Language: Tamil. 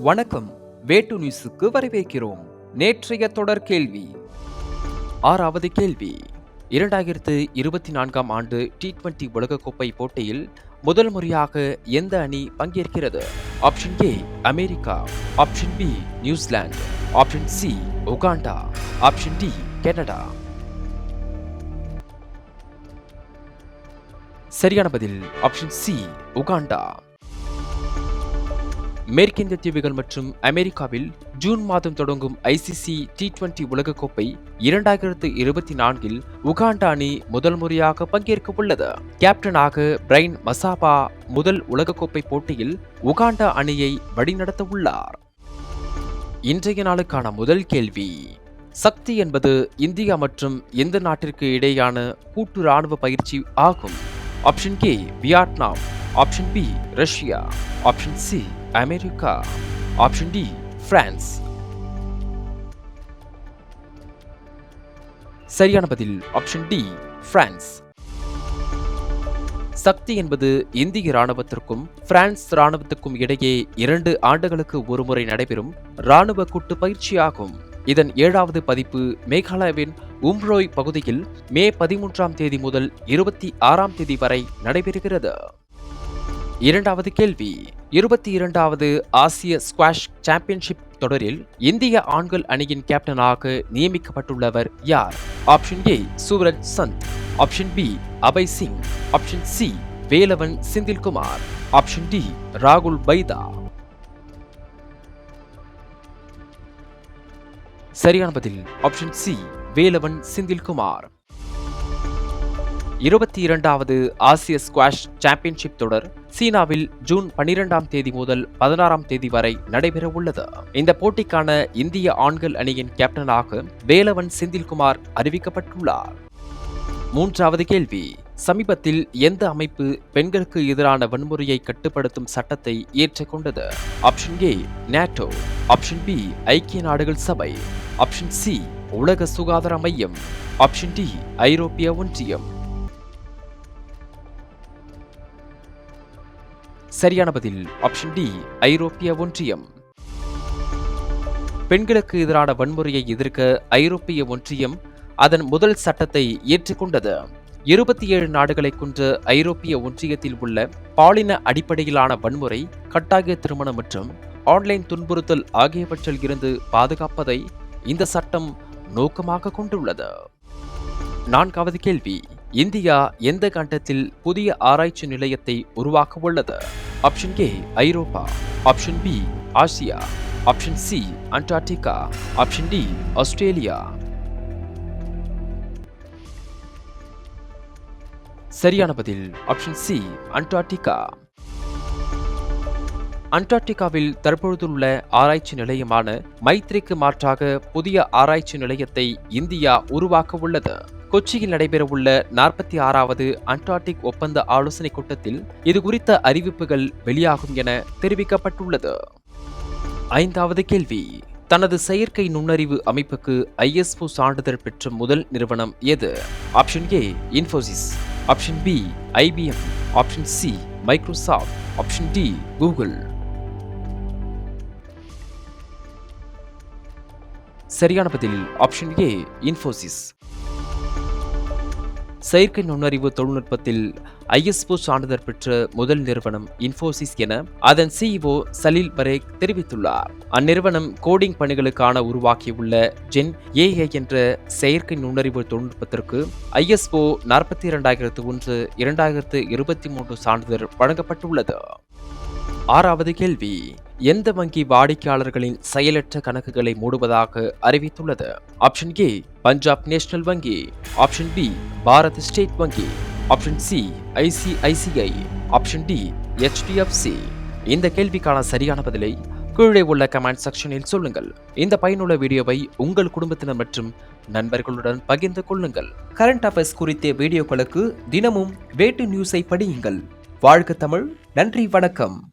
வணக்கம். வேட்டு நியூஸுக்கு வரவேற்கிறோம். நேற்றைய தொடர் கேள்வி. ஆறாவது கேள்வி. 2024ஆம் ஆண்டு T20 உலகக்கோப்பை போட்டியில் முதல் முறையாக எந்த அணி பங்கேற்கிறது? Option A America, option B New Zealand, option C Uganda, option D Canada. சரியான பதில் ஆப்ஷன் சி உகாண்டா. மேற்கிந்திய தீவுகள் மற்றும் அமெரிக்காவில் ஜூன் மாதம் தொடங்கும் ICC T20 உலகக்கோப்பை 2024இல் உகாண்டா அணி முதல் முறையாக பங்கேற்க உள்ளது. கேப்டனாக பிரைன் மசாபா முதல் உலகக்கோப்பை போட்டியில் உகாண்டா அணியை வழிநடத்த உள்ளார். இன்றைய நாளுக்கான முதல் கேள்வி. சக்தி என்பது இந்தியா மற்றும் எந்த நாட்டிற்கு இடையேயான கூட்டு ராணுவ பயிற்சி ஆகும்? Option K Vietnam, option B Russia, option C America, option D France. சரியான பதில் ஆப்ஷன் டி பிரான்ஸ். சக்தி என்பது இந்திய ராணுவத்திற்கும் பிரான்ஸ் ராணுவத்துக்கும் இடையே 2 ஆண்டுகளுக்கு ஒருமுறை நடைபெறும் ராணுவ கூட்டு பயிற்சியாகும். இதன் 7வது பதிப்பு மேகாலயாவின் உம்ரோய் பகுதியில் மே 13ஆம் தேதி முதல் 26ஆம் தேதி வரை நடைபெறுகிறது. இரண்டாவது கேள்வி. 22வது ஆசிய ஸ்குவாஷ் சாம்பியன்ஷிப் தொடரில் இந்திய ஆண்கள் அணியின் கேப்டனாக நியமிக்கப்பட்டுள்ளவர் யார்? Option A Suraj Chand, option B Abhay Singh, option C Velavan Senthilkumar, option D ராகுல் பைதா. சரியான பதில் ஆப்ஷன் சி வேலவன் செந்தில்குமார். 22வது ஆசிய ஸ்குவாஷ் சாம்பியன்ஷிப் தொடர் சீனாவில் ஜூன் 12ஆம் தேதி முதல் 16ஆம் தேதி வரை நடைபெற உள்ளது. இந்த போட்டிக்கான இந்திய ஆண்கள் அணியின் கேப்டனாக வேலவன் செந்தில்குமார் அறிவிக்கப்பட்டுள்ளார். மூன்றாவது கேள்வி. சமீபத்தில் எந்த அமைப்பு பெண்களுக்கு எதிரான வன்முறையை கட்டுப்படுத்தும் சட்டத்தை ஏற்றுக்கொண்டது? Option A NATO, option B ஐக்கிய நாடுகள் சபை, ஆப்ஷன் சி உலக சுகாதார மையம், ஆப்ஷன் டி ஐரோப்பிய ஒன்றியம். சரியான பதில் ஆப்ஷன் டி ஐரோப்பிய ஒன்றியம். பெண்களுக்கு எதிரான வன்முறையை எதிர்க்க ஐரோப்பிய ஒன்றியம் அதன் முதல் சட்டத்தை ஏற்றுக்கொண்டது. 27 நாடுகளை கொண்ட ஐரோப்பிய ஒன்றியத்தில் உள்ள பாலின அடிப்படையிலான வன்முறை, கட்டாய திருமணம் மற்றும் ஆன்லைன் துன்புறுத்தல் ஆகியவற்றில் இருந்து பாதுகாப்பதை இந்த சட்டம் நோக்கமாக கொண்டுள்ளது. நான்காவது கேள்வி. இந்தியா எந்த கண்டத்தில் புதிய ஆராய்ச்சி நிலையத்தை உருவாக்க உள்ளது? Option A Europe, option B Asia, option C Antarctica, option D Australia. சரியான பதில் ஆப்ஷன் சி அண்டார்டிகா. அண்டார்டிகாவில் தற்பொழுதுள்ள ஆராய்ச்சி நிலையமான மைத்ரிக்கு மாற்றாக புதிய ஆராய்ச்சி நிலையத்தை இந்தியா உருவாக்க உள்ளது. கொச்சியில் நடைபெறவுள்ள 46வது அண்டார்டிக் ஒப்பந்த ஆலோசனை கூட்டத்தில் இது குறித்த அறிவிப்புகள் வெளியாகும் என தெரிவிக்கப்பட்டுள்ளது. ஐந்தாவது கேள்வி. தனது செயற்கை நுண்ணறிவு அமைப்புக்கு ISO சான்றிதழ் பெற்ற முதல் நிறுவனம் எது? Option A Infosys, option B IBM, option C Microsoft, option D Google. சரியான பதில் ஆப்ஷன் ஏ இன்ஃபோசிஸ். செயற்கை நுண்ணறிவு தொழில்நுட்பத்தில் ISO சான்றிதழ் பெற்ற முதல் நிறுவனம் இன்ஃபோசிஸ் என அதன் CEO சலீல் பரேக் தெரிவித்துள்ளார். அந்நிறுவனம் கோடிங் பணிகளுக்கான உருவாக்கியுள்ள ஜென் AI என்ற செயற்கை நுண்ணறிவு தொழில்நுட்பத்திற்கு ISO 42001/2023 சான்றிதழ் வழங்கப்பட்டுள்ளது. ஆறாவது கேள்வி. எந்த வங்கி வாடிக்கையாளர்களின் செயலற்ற கணக்குகளை மூடுவதாக அறிவித்துள்ளது? ஆப்ஷன் ஏ பஞ்சாப் நேஷனல் வங்கி, ஆப்ஷன் பி பாரத் ஸ்டேட் வங்கி, option C ICICI, option D HDFC. இந்த கேள்விக்கான சரியான பதிலை கீழே உள்ள கமெண்ட் செக்ஷனில் சொல்லுங்கள். இந்த பயனுள்ள வீடியோவை உங்கள் குடும்பத்தினர் மற்றும் நண்பர்களுடன் பகிர்ந்து கொள்ளுங்கள். கரண்ட் அஃபேர்ஸ் குறித்த வீடியோக்களுக்கு தினமும் வேட்டு நியூஸை படியுங்கள். வாழ்க தமிழ். நன்றி, வணக்கம்.